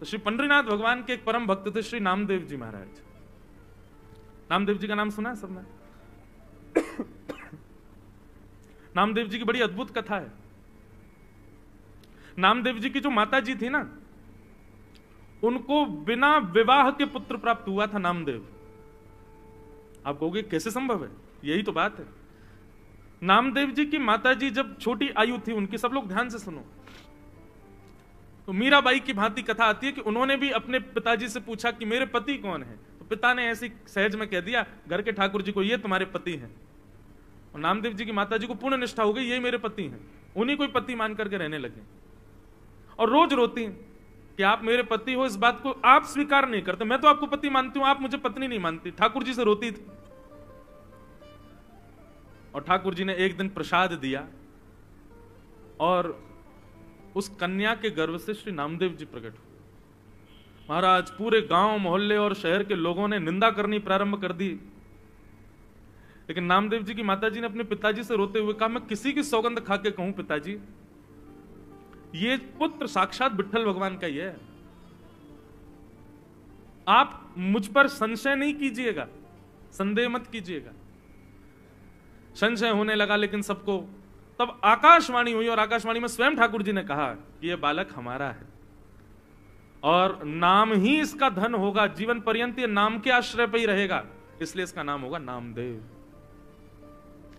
तो श्री पंडरीनाथ भगवान के एक परम भक्त थे श्री नामदेव जी महाराज। नामदेव जी का नाम सुना है सबने? नामदेव जी की बड़ी अद्भुत कथा है। नामदेव जी की जो माता जी थी ना, उनको बिना विवाह के पुत्र प्राप्त हुआ था नामदेव। आप कहोगे कैसे संभव है? यही तो बात है। नामदेव जी की माता जी जब छोटी आयु थी उनकी, सब लोग ध्यान से सुनो, तो मीराबाई की भांति कथा आती है कि उन्होंने भी अपने पिताजी से पूछा कि मेरे पति कौन है, तो पिता ने ऐसी सहज में कह दिया घर के ठाकुर जी को, ये तुम्हारे पति हैं। और नामदेव जी की माता जी को पूर्ण निष्ठा हो गई, ये मेरे पति हैं, उन्हीं को पति मान करके रहने लगे। और रोज रोती हैं कि आप मेरे पति हो, इस बात को आप स्वीकार नहीं करते, मैं तो आपको पति मानती हूं, आप मुझे पत्नी नहीं मानती। ठाकुर जी से रोती थी। और ठाकुर जी ने एक दिन प्रसाद दिया और उस कन्या के गर्भ से श्री नामदेव जी प्रकट हुए। महाराज पूरे गांव मोहल्ले और शहर के लोगों ने निंदा करनी प्रारंभ कर दी, लेकिन नामदेव जी की माताजी ने अपने पिताजी से रोते हुए कहा, मैं किसी की सौगंध खा के कहूं पिताजी, ये पुत्र साक्षात विट्ठल भगवान का ही है, आप मुझ पर संशय नहीं कीजिएगा, संदेह मत कीजिएगा। संशय होने लगा लेकिन सबको, तब आकाशवाणी हुई और आकाशवाणी में स्वयं ठाकुर जी ने कहा कि यह बालक हमारा है और नाम ही इसका धन होगा, जीवन पर्यंत ये नाम के आश्रय पर ही रहेगा, इसलिए इसका नाम होगा नामदेव।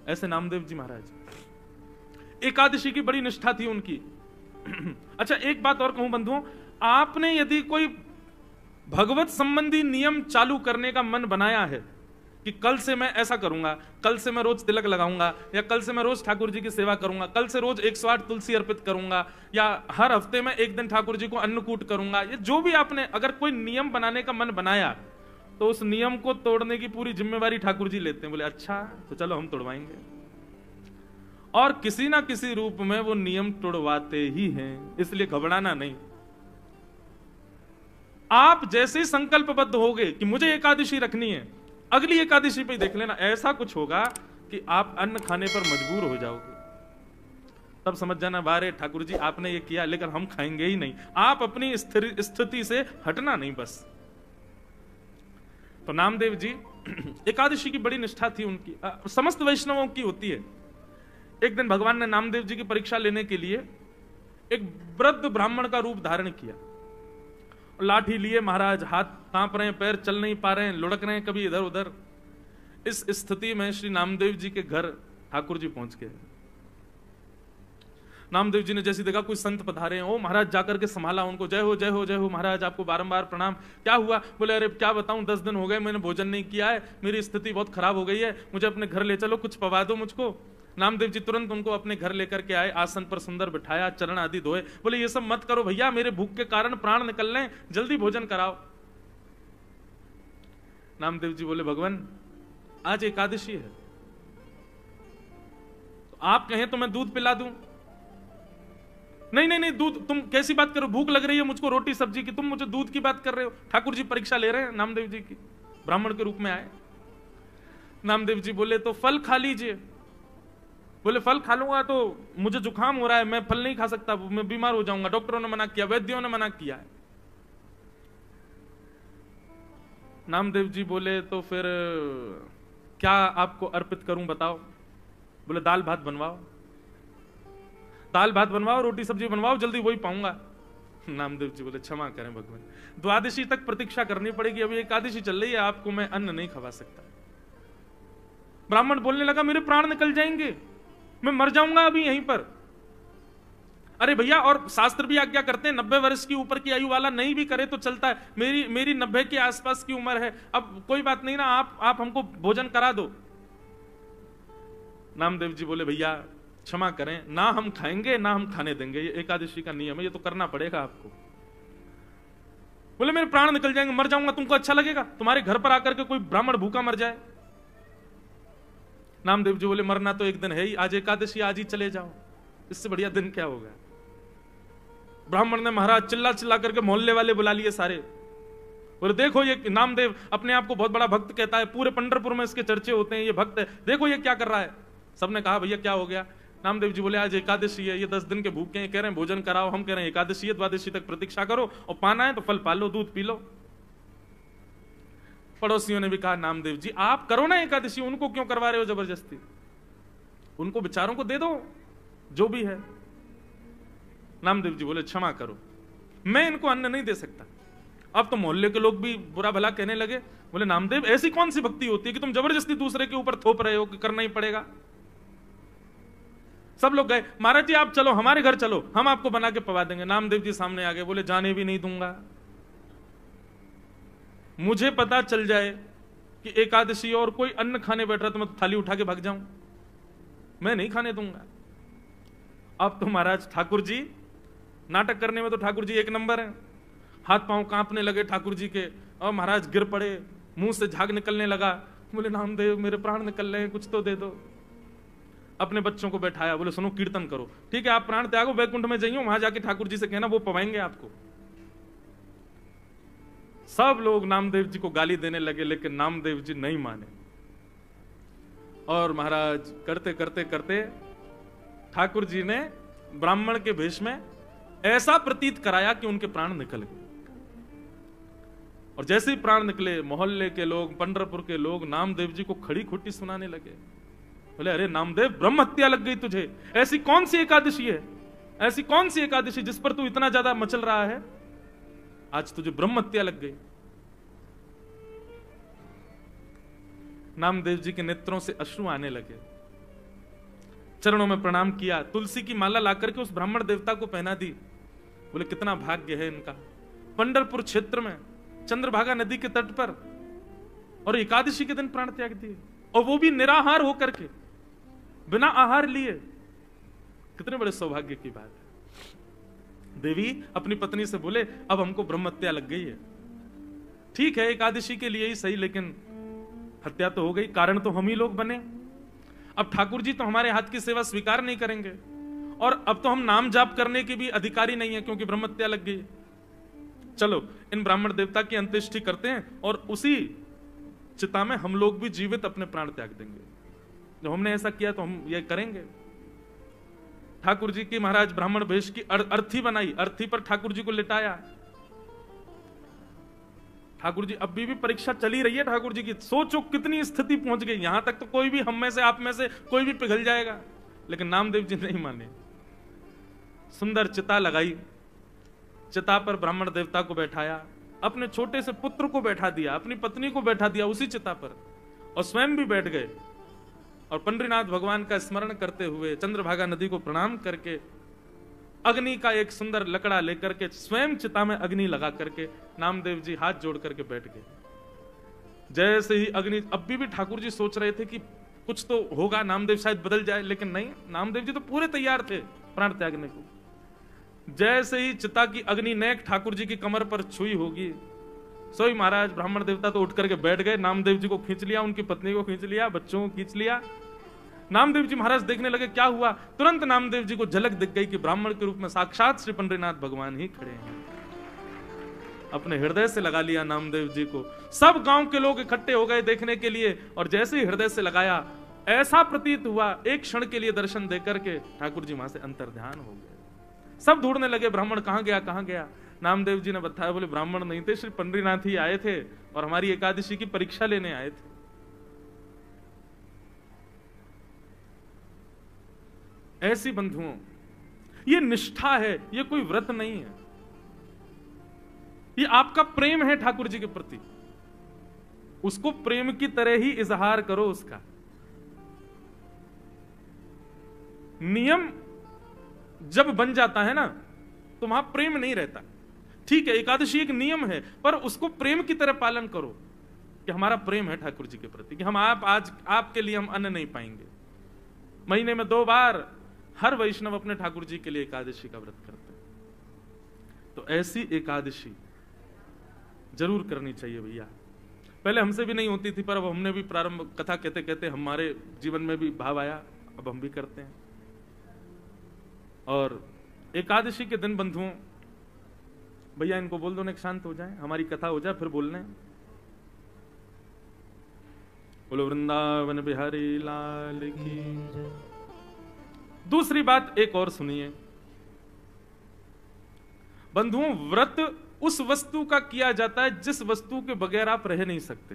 ऐसे नामदेव जी महाराज। एकादशी की बड़ी निष्ठा थी उनकी। अच्छा एक बात और कहूं बंधुओं, आपने यदि कोई भगवत संबंधी नियम चालू करने का मन बनाया है कि कल से मैं ऐसा करूंगा, कल से मैं रोज तिलक लगाऊंगा, या कल से मैं रोज ठाकुर जी की सेवा करूंगा, कल से रोज 108 तुलसी अर्पित करूंगा, या हर हफ्ते में एक दिन ठाकुर जी को अन्नकूट करूंगा, ये जो भी आपने अगर कोई नियम बनाने का मन बनाया, तो उस नियम को तोड़ने की पूरी जिम्मेवारी ठाकुर जी लेते हैं। बोले अच्छा तो चलो हम तोड़वाएंगे, और किसी ना किसी रूप में वो नियम तोड़वाते ही हैं, इसलिए घबराना नहीं। आप जैसे ही संकल्पबद्ध होगे कि मुझे एकादशी रखनी है, अगली एकादशी पे देख लेना ऐसा कुछ होगा कि आप अन्न खाने पर मजबूर हो जाओगे। तब समझ जाना बारे ठाकुर जी आपने ये किया लेकिन हम खाएंगे ही नहीं। आप अपनी स्थिति से हटना नहीं बस। तो नामदेव जी एकादशी की बड़ी निष्ठा थी उनकी, समस्त वैष्णवों की होती है। एक दिन भगवान ने नामदेव जी की परीक्षा लेने के लिए एक वृद्ध ब्राह्मण का रूप धारण किया। लाठी लिए महाराज, हाथ कांप रहे हैं, पैर चल नहीं पा रहे हैं, लुढ़क रहे हैं कभी इधर उधर। इस स्थिति में श्री नामदेव जी के घर ठाकुर जी पहुंच गए। नामदेव जी ने जैसी देखा कोई संत पधारे हैं, ओ महाराज जाकर के संभाला उनको, जय हो जय हो जय हो महाराज, आपको बारंबार प्रणाम। क्या हुआ? बोले अरे क्या बताऊं, 10 दिन हो गए मैंने भोजन नहीं किया है, मेरी स्थिति बहुत खराब हो गई है, मुझे अपने घर ले चलो, कुछ पवा दो मुझको। नामदेव जी तुरंत उनको अपने घर लेकर के आए, आसन पर सुंदर बिठाया, चरण आदि धोए। बोले ये सब मत करो भैया, मेरे भूख के कारण प्राण निकल रहे हैं, जल्दी भोजन कराओ। नामदेव जी बोले भगवान आज एकादशी है, तो आप कहें तो मैं दूध पिला दूं। नहीं नहीं नहीं, दूध, तुम कैसी बात करो, भूख लग रही है मुझको रोटी सब्जी की, तुम मुझे दूध की बात कर रहे हो। ठाकुर जी परीक्षा ले रहे हैं नामदेव जी की, ब्राह्मण के रूप में आए। नामदेव जी बोले तो फल खा लीजिए। बोले फल खा लूंगा तो मुझे जुकाम हो रहा है, मैं फल नहीं खा सकता, मैं बीमार हो जाऊंगा, डॉक्टरों ने मना किया, वैद्यों ने मना किया है। नामदेव जी बोले तो फिर क्या आपको अर्पित करूं बताओ? बोले दाल भात बनवाओ, दाल भात बनवाओ, रोटी सब्जी बनवाओ, जल्दी वही पाऊंगा। नामदेव जी बोले क्षमा करें भगवान, द्वादशी तक प्रतीक्षा करनी पड़ेगी, अभी एकादशी चल रही है, आपको मैं अन्न नहीं खवा सकता। ब्राह्मण बोलने लगा मेरे प्राण निकल जाएंगे, मैं मर जाऊंगा अभी यहीं पर। अरे भैया, और शास्त्र भी आज्ञा करते हैं 90 वर्ष की ऊपर की आयु वाला नहीं भी करे तो चलता है, मेरी 90 के आसपास की उम्र है, अब कोई बात नहीं ना, आप हमको भोजन करा दो। नामदेव जी बोले भैया क्षमा करें, ना हम खाएंगे ना हम खाने देंगे, ये एकादशी का नियम है, ये तो करना पड़ेगा आपको। बोले मेरे प्राण निकल जाएंगे, मर जाऊंगा, तुमको अच्छा लगेगा तुम्हारे घर पर आकर के कोई ब्राह्मण भूखा मर जाए? नामदेव जी बोले मरना तो एक दिन है ही, आज एकादशी, आज ही चले जाओ, इससे बढ़िया दिन क्या होगा। ब्राह्मण ने महाराज चिल्ला चिल्ला करके मोहल्ले वाले बुला लिए सारे। बोले देखो ये नामदेव अपने आप को बहुत बड़ा भक्त कहता है, पूरे पंढरपुर में इसके चर्चे होते हैं, ये भक्त है, देखो ये क्या कर रहा है। सबने कहा भैया क्या हो गया? नामदेव जी बोले आज एकादशी है, ये 10 दिन के भूखे हैं, कह रहे हैं भोजन कराओ, हम कह रहे हैं एकादशी है, द्वादशी तक प्रतीक्षा करो, और पाना है तो फल पालो, दूध पी लो। पड़ोसियों ने भी कहा नामदेव जी आप करो ना एकादशी, उनको क्यों करवा रहे हो जबरदस्ती, उनको बेचारों को दे दो जो भी है। नामदेव जी बोले क्षमा करो, मैं इनको अन्न नहीं दे सकता। अब तो मोहल्ले के लोग भी बुरा भला कहने लगे, बोले नामदेव ऐसी कौन सी भक्ति होती है कि तुम जबरदस्ती दूसरे के ऊपर थोप रहे हो कि करना ही पड़ेगा। सब लोग गए, महाराज जी आप चलो हमारे घर चलो, हम आपको बना के पवा देंगे। नामदेव जी सामने आ गए, बोले जाने भी नहीं दूंगा, मुझे पता चल जाए कि एकादशी और कोई अन्न खाने बैठ रहा तो मैं थाली उठा के भाग जाऊं, मैं नहीं खाने दूंगा। अब तो महाराज ठाकुर जी नाटक करने में तो ठाकुर जी एक नंबर है, हाथ पांव कांपने लगे ठाकुर जी के, और महाराज गिर पड़े, मुंह से झाग निकलने लगा। बोले नामदेव मेरे प्राण निकल रहे हैं, कुछ तो दे दो। अपने बच्चों को बैठाया, बोले सुनो कीर्तन करो, ठीक है आप प्राण त्यागो, वैकुंठ में जाइयो, वहां जाके ठाकुर जी से कहना वो पवाएंगे आपको। सब लोग नामदेव जी को गाली देने लगे, लेकिन नामदेव जी नहीं माने, और महाराज करते करते करते ठाकुर जी ने ब्राह्मण के भेष में ऐसा प्रतीत कराया कि उनके प्राण निकल गए। और जैसे ही प्राण निकले, मोहल्ले के लोग, पंढरपुर के लोग नामदेव जी को खड़ी खुट्टी सुनाने लगे। बोले अरे नामदेव ब्रह्म हत्या लग गई तुझे, ऐसी कौन सी एकादशी है, ऐसी कौन सी एकादशी जिस पर तू इतना ज्यादा मचल रहा है, आज तुझे ब्रह्म हत्या लग गई। नामदेव जी के नेत्रों से अश्रु आने लगे, चरणों में प्रणाम किया, तुलसी की माला लाकर के उस ब्राह्मण देवता को पहना दी। बोले कितना भाग्य है इनका, पंढरपुर क्षेत्र में चंद्रभागा नदी के तट पर, और एकादशी के दिन प्राण त्याग दिए, और वो भी निराहार होकर के, बिना आहार लिए। कितने बड़े सौभाग्य की बात है। देवी अपनी पत्नी से बोले अब हमको ब्रह्म हत्या लग गई है, ठीक है एकादशी के लिए ही सही, लेकिन हत्या तो हो गई, कारण तो हम ही लोग बने। अब ठाकुर जी तो हमारे हाथ की सेवा स्वीकार नहीं करेंगे, और अब तो हम नाम जाप करने के भी अधिकारी नहीं है क्योंकि ब्रह्म हत्या लग गई। चलो इन ब्राह्मण देवता की अंत्येष्टि करते हैं, और उसी चिता में हम लोग भी जीवित अपने प्राण त्याग देंगे। जब हमने ऐसा किया तो हम ये करेंगे। ठाकुर जी की महाराज ब्राह्मण वेश की अर्थी बनाई, अर्थी पर ठाकुर जी को लिटाया। ठाकुर जी अभी भी परीक्षा चली रही है ठाकुर जी की, सोचो कितनी स्थिति पहुंच गई, यहां तक तो कोई भी हम में से आप में से कोई भी पिघल जाएगा, लेकिन नामदेव जी नहीं माने। सुंदर चिता लगाई, चिता पर ब्राह्मण देवता को बैठाया, अपने छोटे से पुत्र को बैठा दिया, अपनी पत्नी को बैठा दिया उसी चिता पर, और स्वयं भी बैठ गए, और पंडरीनाथ भगवान का स्मरण करते हुए चंद्रभागा नदी को प्रणाम करके अग्नि का एक सुंदर लकड़ा लेकर के स्वयं चिता में अग्नि लगा करके नामदेव जी हाथ जोड़ करके बैठ गए। जैसे ही अग्नि, अभी भी ठाकुर जी सोच रहे थे कि कुछ तो होगा, नामदेव शायद बदल जाए, लेकिन नहीं, नामदेव जी तो पूरे तैयार थे प्राण त्यागने को। जैसे ही चिता की अग्नि नेक ठाकुर जी की कमर पर छुई होगी, सोई महाराज ब्राह्मण देवता तो उठ करके बैठ गए, नामदेव जी को खींच लिया, उनकी पत्नी को खींच लिया, बच्चों को खींच लिया। नामदेव जी महाराज देखने लगे क्या हुआ, तुरंत नामदेव जी को झलक दिख गई कि ब्राह्मण के रूप में साक्षात श्री पंडरीनाथ भगवान ही खड़े हैं। अपने हृदय से लगा लिया नामदेव जी को। सब गांव के लोग इकट्ठे हो गए देखने के लिए, और जैसे ही हृदय से लगाया, ऐसा प्रतीत हुआ एक क्षण के लिए दर्शन देकर के ठाकुर जी वहां से अंतर्ध्यान हो गए। सब ढूंढने लगे ब्राह्मण कहां गया कहां गया। नामदेव जी ने बताया, बोले ब्राह्मण नहीं थे, श्री पंडरीनाथ ही आए थे और हमारी एकादशी की परीक्षा लेने आए थे। ऐसी बंधुओं, ये निष्ठा है, ये कोई व्रत नहीं है, ये आपका प्रेम है ठाकुर जी के प्रति। उसको प्रेम की तरह ही इजहार करो उसका। नियम जब बन जाता है ना, तो वहां प्रेम नहीं रहता। ठीक है, एकादशी एक नियम है, पर उसको प्रेम की तरह पालन करो कि हमारा प्रेम है ठाकुर जी के प्रति, कि हम आज आपके लिए हम अन्न नहीं पाएंगे। महीने में 2 बार हर वैष्णव अपने ठाकुर जी के लिए एकादशी का व्रत करते हैं। तो ऐसी एकादशी जरूर करनी चाहिए भैया। पहले हमसे भी नहीं होती थी, पर अब हमने भी प्रारंभ, कथा कहते कहते हमारे जीवन में भी भाव आया, अब हम भी करते हैं। और एकादशी के दिन बंधुओं, भैया इनको बोल दो ना शांत हो जाए, हमारी कथा हो जाए, फिर बोलने। बोलो वृंदावन बिहारी लाल की। दूसरी बात एक और सुनिए बंधुओं, व्रत उस वस्तु का किया जाता है जिस वस्तु के बगैर आप रह नहीं सकते।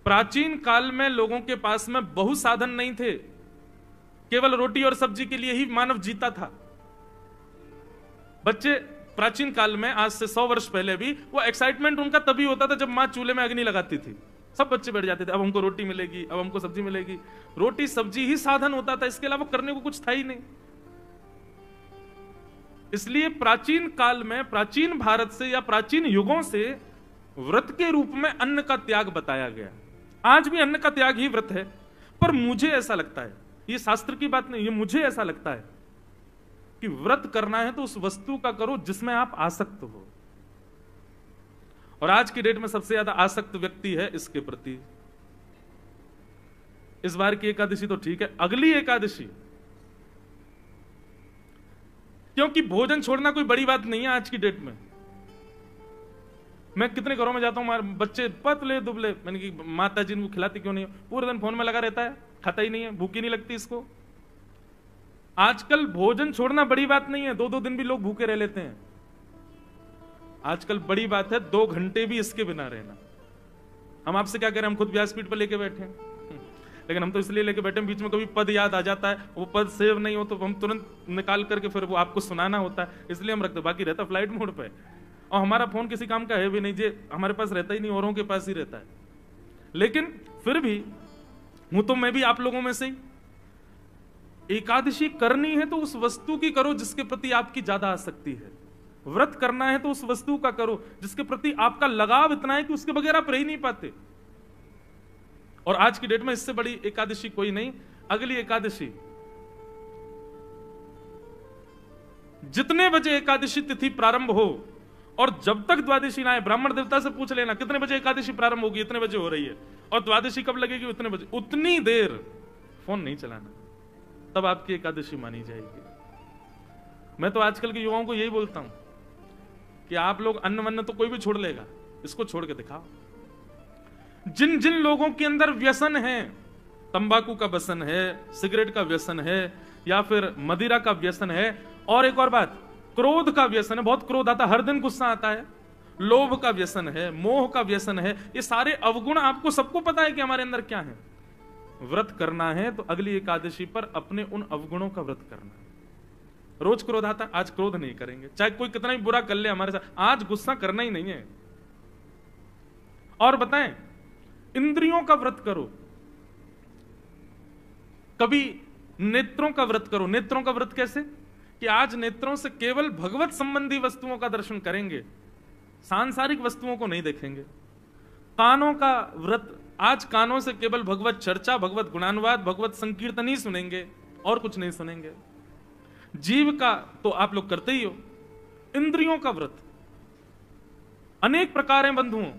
प्राचीन काल में लोगों के पास में बहुत साधन नहीं थे, केवल रोटी और सब्जी के लिए ही मानव जीता था। बच्चे प्राचीन काल में, आज से 100 वर्ष पहले भी, वो एक्साइटमेंट उनका तभी होता था जब मां चूल्हे में अग्नि लगाती थी। सब बच्चे बैठ जाते थे, अब हमको रोटी मिलेगी, अब हमको सब्जी मिलेगी। रोटी सब्जी ही साधन होता था, इसके अलावा करने को कुछ था ही नहीं। इसलिए प्राचीन काल में, प्राचीन भारत से या प्राचीन युगों से व्रत के रूप में अन्न का त्याग बताया गया। आज भी अन्न का त्याग ही व्रत है। पर मुझे ऐसा लगता है, ये शास्त्र की बात नहीं, ये मुझे ऐसा लगता है कि व्रत करना है तो उस वस्तु का करो जिसमें आप आसक्त हो। और आज की डेट में सबसे ज्यादा आसक्त व्यक्ति है इसके प्रति। इस बार की एकादशी तो ठीक है, अगली एकादशी, क्योंकि भोजन छोड़ना कोई बड़ी बात नहीं है आज की डेट में। मैं कितने घरों में जाता हूं, बच्चे पतले दुबले, मैंने कि माता जी इनको खिलाती क्यों नहीं, पूरे दिन फोन में लगा रहता है, खाता ही नहीं है, भूखी नहीं लगती इसको। आजकल भोजन छोड़ना बड़ी बात नहीं है, 2-2 दिन भी लोग भूखे रह लेते हैं। आजकल बड़ी बात है 2 घंटे भी इसके बिना रहना। हम आपसे क्या कह रहे हैं, हम खुद व्यासपीठ पर लेके बैठे हैं, लेकिन हम तो इसलिए लेके बैठे हैं, बीच में कभी पद याद आ जाता है, वो पद सेव नहीं हो तो हम तुरंत निकाल करके फिर वो आपको सुनाना होता है, इसलिए हम रखते, बाकी रहता फ्लाइट मोड पे। और हमारा फोन किसी काम का है भी नहीं, जे हमारे पास रहता ही नहीं, औरों के पास ही रहता है। लेकिन फिर भी हूं तो मैं भी आप लोगों में से ही। एकादशी करनी है तो उस वस्तु की करो जिसके प्रति आपकी ज्यादा आसक्ति है। व्रत करना है तो उस वस्तु का करो जिसके प्रति आपका लगाव इतना है कि उसके बगैर आप रह ही नहीं पाते। और आज की डेट में इससे बड़ी एकादशी कोई नहीं। अगली एकादशी, जितने बजे एकादशी तिथि प्रारंभ हो और जब तक द्वादशी ना आए, ब्राह्मण देवता से पूछ लेना कितने बजे एकादशी प्रारंभ होगी, इतने बजे हो रही है, और द्वादशी कब लगेगी, इतने बजे, उतनी देर फोन नहीं चलाना, तब आपकी एकादशी मानी जाएगी। मैं तो आजकल के युवाओं को यही बोलता हूं कि आप लोग अन्न वन्न तो कोई भी छोड़ लेगा, इसको छोड़ के दिखाओ। जिन जिन लोगों के अंदर व्यसन है, तंबाकू का व्यसन है, सिगरेट का व्यसन है, या फिर मदिरा का व्यसन है, और एक और बात, क्रोध का व्यसन है, बहुत क्रोध आता है, हर दिन गुस्सा आता है, लोभ का व्यसन है, मोह का व्यसन है, ये सारे अवगुण आपको सबको पता है कि हमारे अंदर क्या है। व्रत करना है तो अगली एकादशी पर अपने उन अवगुणों का व्रत करना है। रोज क्रोध आता, आज क्रोध नहीं करेंगे, चाहे कोई कितना ही बुरा कर ले हमारे साथ, आज गुस्सा करना ही नहीं है। और बताएं, इंद्रियों का व्रत करो, कभी नेत्रों का व्रत करो। नेत्रों का व्रत कैसे, कि आज नेत्रों से केवल भगवत संबंधी वस्तुओं का दर्शन करेंगे, सांसारिक वस्तुओं को नहीं देखेंगे। कानों का व्रत, आज कानों से केवल भगवत चर्चा, भगवत गुणानुवाद, भगवत संकीर्तन ही सुनेंगे, और कुछ नहीं सुनेंगे। जीव का तो आप लोग करते ही हो। इंद्रियों का व्रत अनेक प्रकार हैं बंधुओं,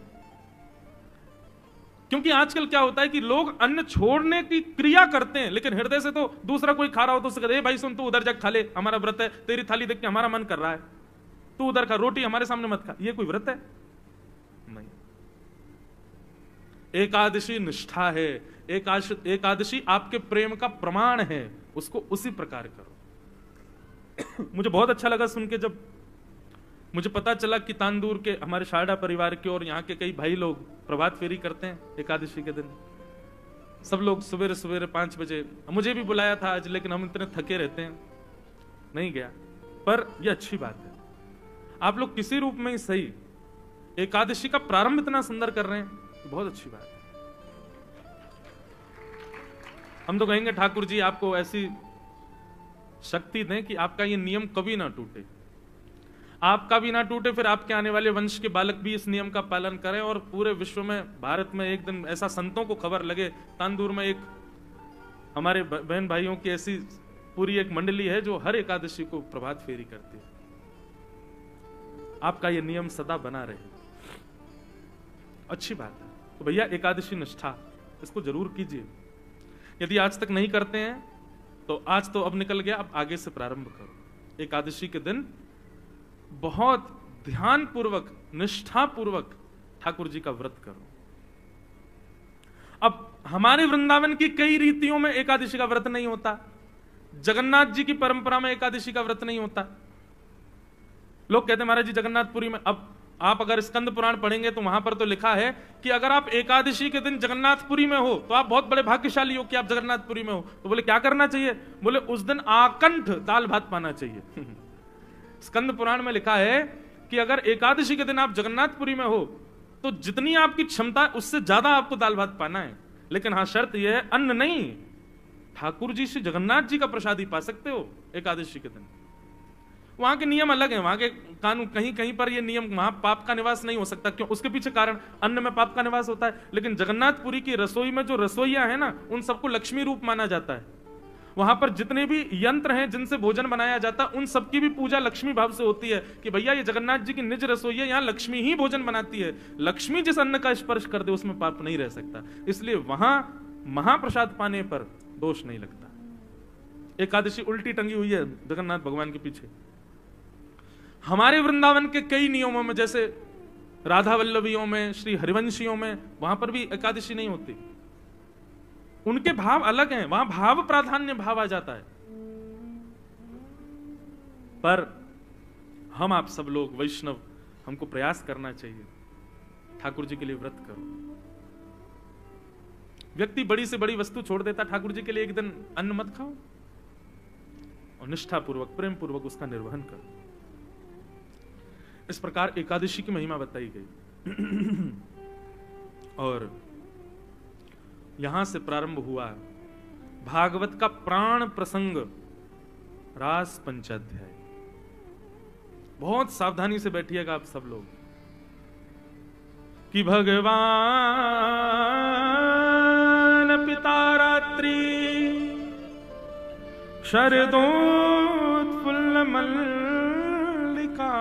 क्योंकि आजकल क्या होता है कि लोग अन्न छोड़ने की क्रिया करते हैं, लेकिन हृदय से तो दूसरा कोई खा रहा हो तो उससे कहते हैं, भाई सुन, तू उधर जाके खा ले, हमारा व्रत है, तेरी थाली देख के हमारा मन कर रहा है, तू उधर खा, रोटी हमारे सामने मत खा। ये कोई व्रत है? नहीं। एकादशी निष्ठा है, एकादशी आपके प्रेम का प्रमाण है, उसको उसी प्रकार करो। मुझे बहुत अच्छा लगा सुन के, जब मुझे पता चला कि तांदूर के हमारे शारदा परिवार के और यहाँ के कई भाई लोग प्रभात फेरी करते हैं एकादशी के दिन। सब लोग सवेरे सवेरे 5 बजे, मुझे भी बुलाया था आज, लेकिन हम इतने थके रहते हैं, नहीं गया। पर यह अच्छी बात है, आप लोग किसी रूप में ही सही एकादशी का प्रारंभ इतना सुंदर कर रहे हैं, तो बहुत अच्छी बात है। हम तो कहेंगे ठाकुर जी आपको ऐसी शक्ति दें कि आपका ये नियम कभी ना टूटे, आपका भी ना टूटे, फिर आपके आने वाले वंश के बालक भी इस नियम का पालन करें, और पूरे विश्व में, भारत में एक दिन ऐसा संतों को खबर लगे, तांदूर में एक हमारे बहन भाइयों की ऐसी पूरी एक मंडली है जो हर एकादशी को प्रभात फेरी करती है। आपका ये नियम सदा बना रहे, अच्छी बात है। तो भैया एकादशी निष्ठा इसको जरूर कीजिए। यदि आज तक नहीं करते हैं तो आज तो अब निकल गया, अब आगे से प्रारंभ करो। एकादशी के दिन बहुत ध्यान पूर्वक, निष्ठा पूर्वक ठाकुर जी का व्रत करो। अब हमारे वृंदावन की कई रीतियों में एकादशी का व्रत नहीं होता, जगन्नाथ जी की परंपरा में एकादशी का व्रत नहीं होता। लोग कहते हैं महाराज जी जगन्नाथपुरी में, अब आप अगर स्कंद पुराण पढ़ेंगे तो वहां पर तो लिखा है कि अगर आप एकादशी के दिन जगन्नाथपुरी में हो तो आप बहुत बड़े भाग्यशाली हो कि आप जगन्नाथपुरी में हो। तो बोले क्या करना चाहिए? बोले उस दिन आकंठ दाल भात पाना चाहिए। स्कंद पुराण में लिखा है कि अगर एकादशी के दिन आप जगन्नाथपुरी में हो तो जितनी आपकी क्षमता है उससे ज्यादा आपको दाल भात पाना है, लेकिन हाँ शर्त यह है अन्न नहीं, ठाकुर जी से जगन्नाथ जी का प्रसाद ही पा सकते हो एकादशी के दिन। वहां के नियम अलग हैं, वहां के कानून, कहीं कहीं पर ये नियम, वहां पाप का निवास नहीं हो सकता। क्यों? उसके पीछे कारण, अन्न में पाप का निवास होता है, लेकिन जगन्नाथपुरी की रसोई में जो रसोइया है ना, उन सबको लक्ष्मी रूप माना जाता है। वहां पर जितने भी यंत्र हैं जिनसे भोजन बनाया जाता है उन सबकी भी पूजा लक्ष्मी भाव से होती है कि भैया ये जगन्नाथ जी की निज रसोई है, यहाँ लक्ष्मी ही भोजन बनाती है, लक्ष्मी जिस अन्न का स्पर्श कर दे उसमें पाप नहीं रह सकता, इसलिए वहां महाप्रसाद पाने पर दोष नहीं लगता। एकादशी उल्टी टंगी हुई है जगन्नाथ भगवान के पीछे। हमारे वृंदावन के कई नियमों में, जैसे राधा वल्लभियों में, श्री हरिवंशियों में, वहां पर भी एकादशी नहीं होती। उनके भाव अलग हैं, वहां भाव प्राधान्य भाव आ जाता है। पर हम आप सब लोग वैष्णव, हमको प्रयास करना चाहिए, ठाकुर जी के लिए व्रत करो। व्यक्ति बड़ी से बड़ी वस्तु छोड़ देता, ठाकुर जी के लिए एक दिन अन्न मत खाओ और निष्ठा पूर्वक प्रेम पूर्वक उसका निर्वहन करो। इस प्रकार एकादशी की महिमा बताई गई। और यहां से प्रारंभ हुआ भागवत का प्राण प्रसंग, रास पंचाध्याय। बहुत सावधानी से बैठिएगा आप सब लोग कि भगवान पिता रात्रि शरदोत्फुल्ल मल्लिका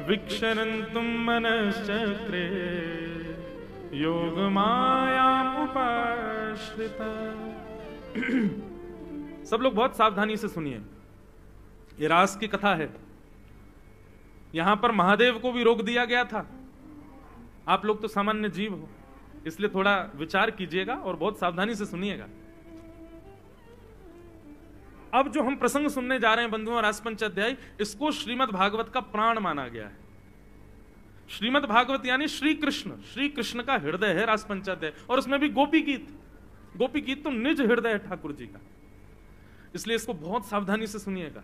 विक्षरन्तुं मनश्चक्रे योग माया उपाश्रिता। सब लोग बहुत सावधानी से सुनिए, ये रास की कथा है। यहां पर महादेव को भी रोक दिया गया था। आप लोग तो सामान्य जीव हो, इसलिए थोड़ा विचार कीजिएगा और बहुत सावधानी से सुनिएगा। अब जो हम प्रसंग सुनने जा रहे हैं बंधुओं, रास पंचाध्याय, इसको श्रीमद् भागवत का प्राण माना गया है। श्रीमद् भागवत यानी श्री कृष्ण का हृदय है रास पंचाध्याय, और उसमें भी गोपी गीत तो निज हृदय है ठाकुर जी का। इसलिए इसको बहुत सावधानी से सुनिएगा,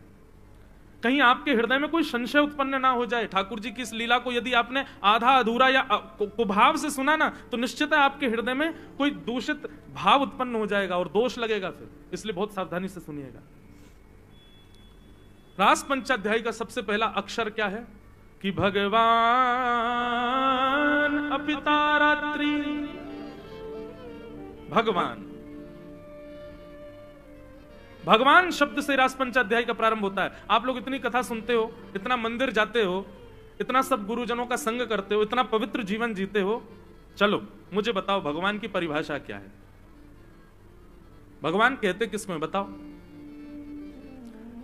कहीं आपके हृदय में कोई संशय उत्पन्न ना हो जाए। ठाकुर जी की इस लीला को यदि आपने आधा अधूरा या कुभाव से सुना ना, तो निश्चित है आपके हृदय में कोई दूषित भाव उत्पन्न हो जाएगा और दोष लगेगा फिर। इसलिए बहुत सावधानी से सुनिएगा। रास पंचाध्याय का सबसे पहला अक्षर क्या है कि भगवान अपिता रात्रि। भगवान शब्द से रास पंचाध्याय का प्रारंभ होता है। आप लोग इतनी कथा सुनते हो, इतना मंदिर जाते हो, इतना सब गुरुजनों का संग करते हो, इतना पवित्र जीवन जीते हो, चलो मुझे बताओ भगवान की परिभाषा क्या है? भगवान कहते किसको है बताओ?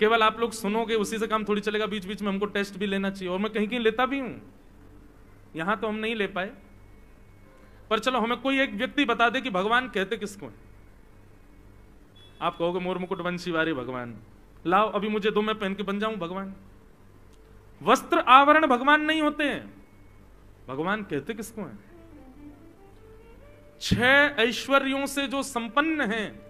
केवल आप लोग सुनोगे उसी से काम थोड़ी चलेगा, बीच बीच में हमको टेस्ट भी लेना चाहिए, और मैं कहीं कहीं लेता भी हूं। यहां तो हम नहीं ले पाए, पर चलो हमें कोई एक व्यक्ति बता दे कि भगवान कहते किसको है। आप कहोगे मोर मुकुट वंशी वारे भगवान, लाओ अभी मुझे दो, मैं पहन के बन जाऊं भगवान। वस्त्र आवरण भगवान नहीं होते हैं। भगवान कहते किसको हैं? 6 ऐश्वर्यों से जो संपन्न हैं,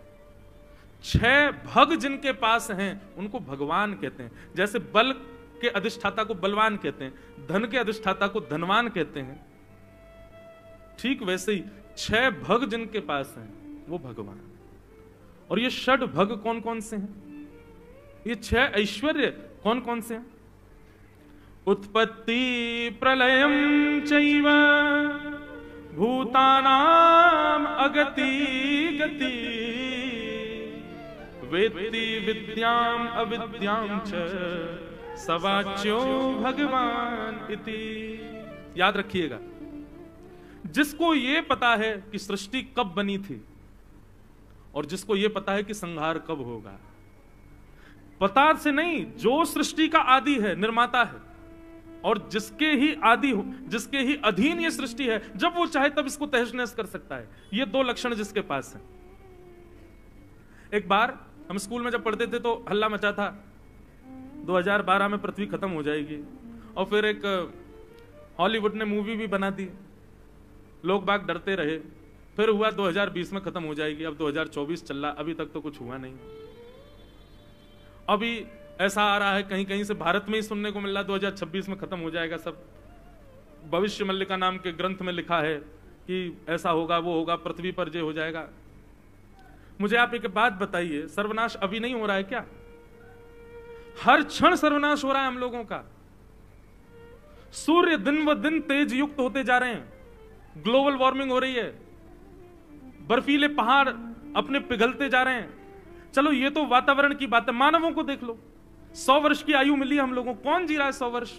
6 भग जिनके पास हैं, उनको भगवान कहते हैं। जैसे बल के अधिष्ठाता को बलवान कहते हैं, धन के अधिष्ठाता को धनवान कहते हैं, ठीक वैसे ही 6 भग जिनके पास हैं वो भगवान। और ये 6 भग कौन कौन से हैं? ये 6 ऐश्वर्य कौन कौन से हैं? उत्पत्ति प्रलयम चैव भूतानाम अगति गति वेत्ति विद्याम अविद्याम च सवाच्यो भगवान इति। याद रखिएगा, जिसको ये पता है कि सृष्टि कब बनी थी और जिसको ये पता है कि संहार कब होगा, पता से नहीं, जो सृष्टि का आदि है, निर्माता है, और जिसके ही अधीन ये सृष्टि है, जब वो चाहे तब इसको तहस नहस कर सकता है। ये दो लक्षण जिसके पास है। एक बार हम स्कूल में जब पढ़ते थे तो हल्ला मचा था 2012 में पृथ्वी खत्म हो जाएगी, और फिर एक हॉलीवुड ने मूवी भी बना दी, लोग बाग डरते रहे। फिर हुआ 2020 में खत्म हो जाएगी, अब 2024 चल रहा, अभी तक तो कुछ हुआ नहीं। अभी ऐसा आ रहा है कहीं कहीं से भारत में ही सुनने को मिल रहा है 2026 में खत्म हो जाएगा सब। भविष्य मल्लिका नाम के ग्रंथ में लिखा है कि ऐसा होगा, वो होगा, पृथ्वी पर जे हो जाएगा। मुझे आप एक बात बताइए, सर्वनाश अभी नहीं हो रहा है क्या? हर क्षण सर्वनाश हो रहा है हम लोगों का। सूर्य दिन व दिन तेज युक्त होते जा रहे हैं, ग्लोबल वार्मिंग हो रही है, बर्फीले पहाड़ अपने पिघलते जा रहे हैं। चलो ये तो वातावरण की बात है, मानवों को देख लो। 100 वर्ष की आयु मिली हम लोगों को, कौन जी रहा है 100 वर्ष?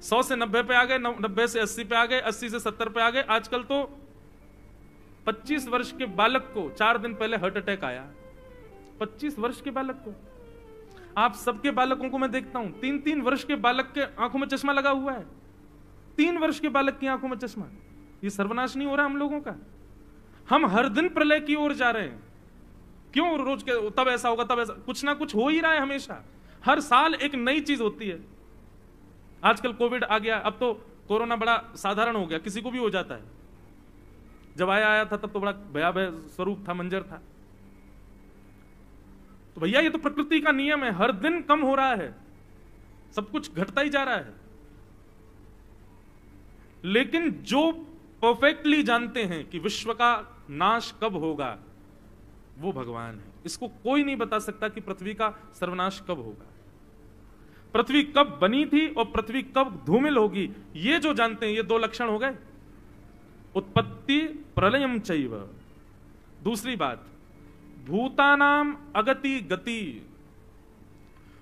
100 से 90 पे आ गए, 90 से 80 पे आ गए, 80 से 70 पे आ गए। आजकल तो 25 वर्ष के बालक को 4 दिन पहले हार्ट अटैक आया। 25 वर्ष के बालक को, आप सबके बालकों को मैं देखता हूं, 3-3 वर्ष के बालक के आंखों में चश्मा लगा हुआ है। 3 वर्ष के बालक की आंखों में चश्मा। ये सर्वनाश नहीं हो रहा हम लोगों का? हम हर दिन प्रलय की ओर जा रहे हैं। क्यों? रोज के तब ऐसा होगा, तब ऐसा, कुछ ना कुछ हो ही रहा है हमेशा। हर साल एक नई चीज होती है। आजकल कोविड आ गया, अब तो कोरोना बड़ा साधारण हो गया, किसी को भी हो जाता है। जब आया था तब तो बड़ा भयावह स्वरूप था, मंजर था। तो भैया ये तो प्रकृति का नियम है, हर दिन कम हो रहा है, सब कुछ घटता ही जा रहा है। लेकिन जो परफेक्टली जानते हैं कि विश्व का नाश कब होगा, वो भगवान है। इसको कोई नहीं बता सकता कि पृथ्वी का सर्वनाश कब होगा, पृथ्वी कब बनी थी और पृथ्वी कब धूमिल होगी। ये जो जानते हैं, ये 2 लक्षण हो गए, उत्पत्ति प्रलयम चैव। दूसरी बात, भूतानाम अगति गति।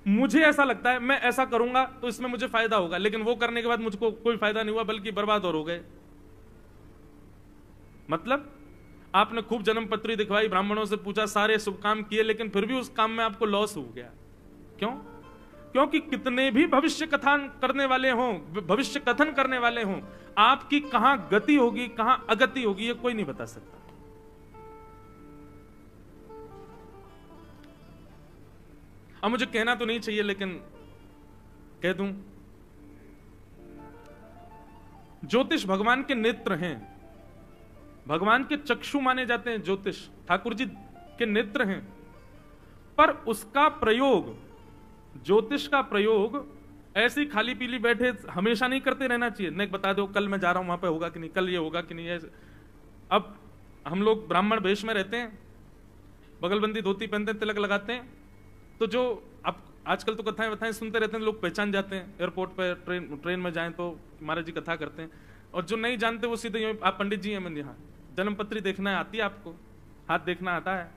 मुझे ऐसा लगता है मैं ऐसा करूंगा तो इसमें मुझे फायदा होगा, लेकिन वो करने के बाद मुझको कोई फायदा नहीं हुआ, बल्कि बर्बाद और हो गए। मतलब आपने खूब जन्मपत्री दिखवाई, ब्राह्मणों से पूछा, सारे शुभ काम किए, लेकिन फिर भी उस काम में आपको लॉस हो गया। क्यों? क्योंकि कितने भी भविष्य कथन करने वाले हों, आपकी कहां गति होगी, कहां अगति होगी, ये कोई नहीं बता सकता। अब मुझे कहना तो नहीं चाहिए, लेकिन कह दूं, ज्योतिष भगवान के नेत्र हैं, भगवान के चक्षु माने जाते हैं ज्योतिष, ठाकुर जी के नेत्र हैं। पर उसका प्रयोग, ज्योतिष का प्रयोग ऐसे ही खाली पीली बैठे हमेशा नहीं करते रहना चाहिए। नहीं बता दो कल मैं जा रहा हूं वहां पे होगा कि नहीं, कल ये होगा कि नहीं। ऐसे अब हम लोग ब्राह्मण वेश में रहते हैं, बगलबंदी धोती पहनते हैं, तिलक लगाते हैं, तो जो अब आजकल तो कथाएं वथाएं सुनते रहते हैं, लोग पहचान जाते हैं। एयरपोर्ट पर ट्रेन में जाएं तो महाराज जी कथा करते हैं, और जो नहीं जानते वो सीधे आप पंडित जी हैं, मैंने यहाँ जन्मपत्री देखना आती है आपको, हाथ देखना आता है।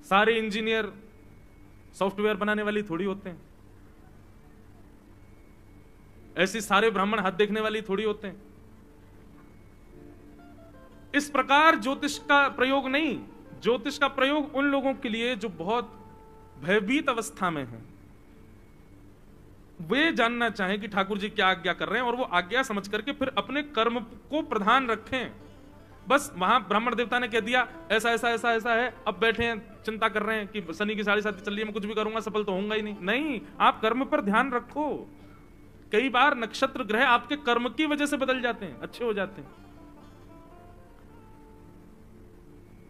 सारे इंजीनियर सॉफ्टवेयर बनाने वाली थोड़ी होते हैं, ऐसे सारे ब्राह्मण हाथ देखने वाली थोड़ी होते हैं। इस प्रकार ज्योतिष का प्रयोग नहीं, ज्योतिष का प्रयोग उन लोगों के लिए जो बहुत भयभीत अवस्था में हैं, वे जानना चाहें कि ठाकुर जी क्या आज्ञा कर रहे हैं, और वो आज्ञा समझ करके फिर अपने कर्म को प्रधान रखें। बस वहां ब्राह्मण देवता ने कह दिया ऐसा ऐसा ऐसा ऐसा है, अब बैठे हैं चिंता कर रहे हैं कि शनि की 7.5 चल रही है, मैं कुछ भी करूंगा सफल तो होऊंगा ही नहीं। नहीं, आप कर्म पर ध्यान रखो। कई बार नक्षत्र ग्रह आपके कर्म की वजह से बदल जाते हैं, अच्छे हो जाते हैं।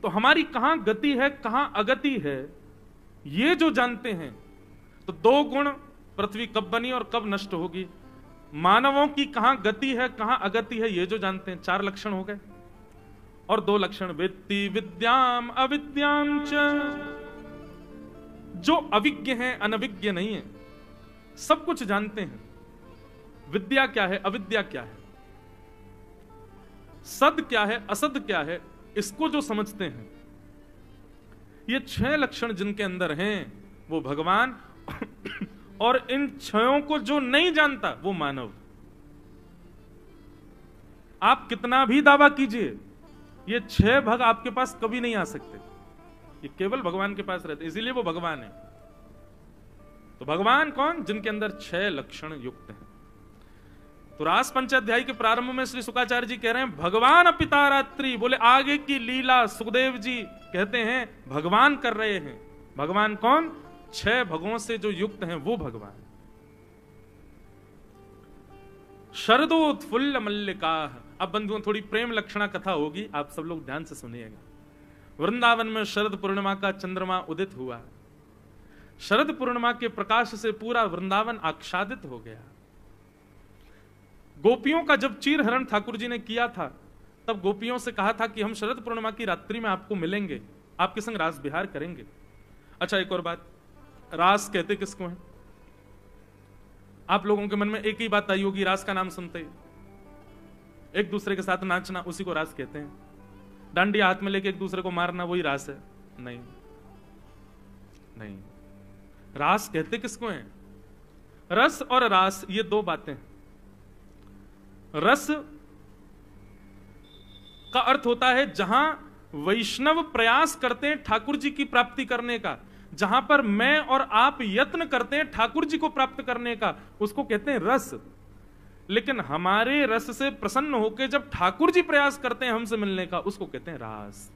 तो हमारी कहां गति है, कहां अगति है, ये जो जानते हैं, तो 2 गुण, पृथ्वी कब बनी और कब नष्ट होगी, मानवों की कहां गति है, कहां अगति है, ये जो जानते हैं, 4 लक्षण हो गए। और 2 लक्षण, वेत्ति विद्याम अविद्याम च। जो अविज्ञ हैं, अनविज्ञ नहीं है, सब कुछ जानते हैं। विद्या क्या है, अविद्या क्या है, सद क्या है, असद क्या है, इसको जो समझते हैं, ये 6 लक्षण जिनके अंदर हैं वो भगवान, और इन 6 को जो नहीं जानता वो मानव। आप कितना भी दावा कीजिए, ये 6 भग आपके पास कभी नहीं आ सकते, ये केवल भगवान के पास रहते, इसीलिए वो भगवान है। तो भगवान कौन? जिनके अंदर 6 लक्षण युक्त हैं। तो रास पंचाध्याय के प्रारंभ में श्री शुकाचार्य जी कह रहे हैं भगवान पिता रात्रि, बोले आगे की लीला सुखदेव जी कहते हैं भगवान कर रहे हैं। भगवान कौन? 6 भगों से जो युक्त हैं वो भगवान। शरदोत्फुल्ल मल्लिका। अब बंधुओं थोड़ी प्रेम लक्षणा कथा होगी, आप सब लोग ध्यान से सुनिएगा। वृंदावन में शरद पूर्णिमा का चंद्रमा उदित हुआ। शरद पूर्णिमा के प्रकाश से पूरा वृंदावन आच्छादित हो गया। गोपियों का जब चीरहरण ठाकुर जी ने किया था, तब गोपियों से कहा था कि हम शरद पूर्णिमा की रात्रि में आपको मिलेंगे, आपके संग रास विहार करेंगे। अच्छा, एक और बात, रास कहते किसको है? आप लोगों के मन में एक ही बात आई होगी, रास का नाम सुनते ही एक दूसरे के साथ नाचना, उसी को रास कहते हैं। डांडिया हाथ में लेके एक दूसरे को मारना, वही रास है? नहीं नहीं, रास कहते किसको है? रस और रास ये 2 बातें। रस का अर्थ होता है जहां वैष्णव प्रयास करते हैं ठाकुर जी की प्राप्ति करने का, जहां पर मैं और आप यत्न करते हैं ठाकुर जी को प्राप्त करने का, उसको कहते हैं रस। लेकिन हमारे रस से प्रसन्न होकर जब ठाकुर जी प्रयास करते हैं हमसे मिलने का, उसको कहते हैं रास।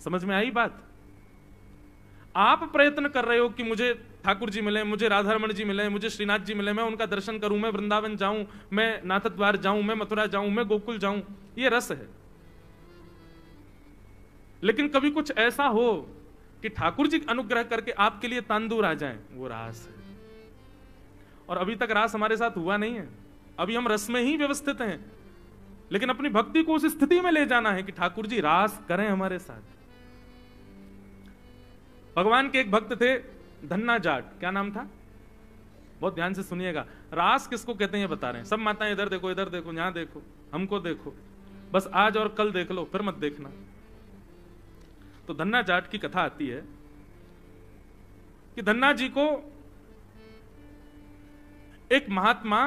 समझ में आई बात? आप प्रयत्न कर रहे हो कि मुझे ठाकुर जी मिले, मुझे राधारमण जी मिले, मुझे श्रीनाथ जी मिले, मैं उनका दर्शन करूं, मैं वृंदावन जाऊं, मैं नाथ द्वार जाऊं, मैं मथुरा जाऊं, मैं गोकुल जाऊं, ये रस है। लेकिन कभी कुछ ऐसा हो कि ठाकुर जी अनुग्रह करके आपके लिए तांदूर आ जाएं, वो रास है। और अभी तक रास हमारे साथ हुआ नहीं है, अभी हम रस में ही व्यवस्थित हैं। लेकिन अपनी भक्ति को उस स्थिति में ले जाना है कि ठाकुर जी रास करें हमारे साथ। भगवान के एक भक्त थे धन्ना जाट, क्या नाम था? बहुत ध्यान से सुनिएगा। रास किसको कहते हैं ये बता रहे हैं। सब माताएं इधर देखो, इधर देखो, यहां देखो, हमको देखो, बस आज और कल देख लो, फिर मत देखना। तो धन्ना जाट की कथा आती है कि धन्ना जी को एक महात्मा